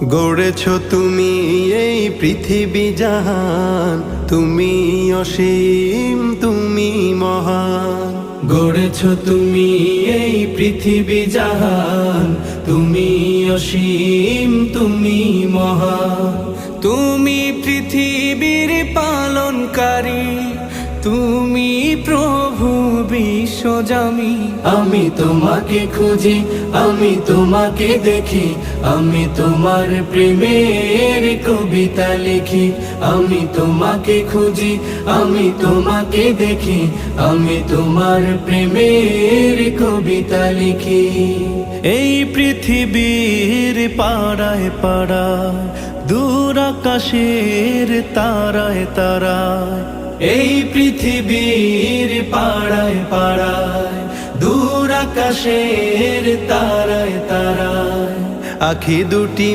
গড়েছ তুমি এই পৃথিবী জাহান, তুমি অসীম তুমি মহান। গড়েছ তুমি এই পৃথিবী জাহান, তুমি অসীম তুমি মহান। তুমি পৃথিবীর পালনকারী, তুমি প্রভু বিশ্বজামি। আমি তোমাকে খুঁজি, আমি তোমাকে দেখি, আমি তোমার প্রেমের কবিতা লিখি। আমি তোমাকে খুঁজি, আমি তোমাকে দেখি, আমি তোমার প্রেমের কবিতা লিখি। এই পৃথিবীর পাড়ায় পাড়ায়, দূর আকাশের তারায় তারায়, এই পৃথিবীর পাড়ায় পাড়ায়, দূর আকাশের তারায় তারায়, আখি দুটি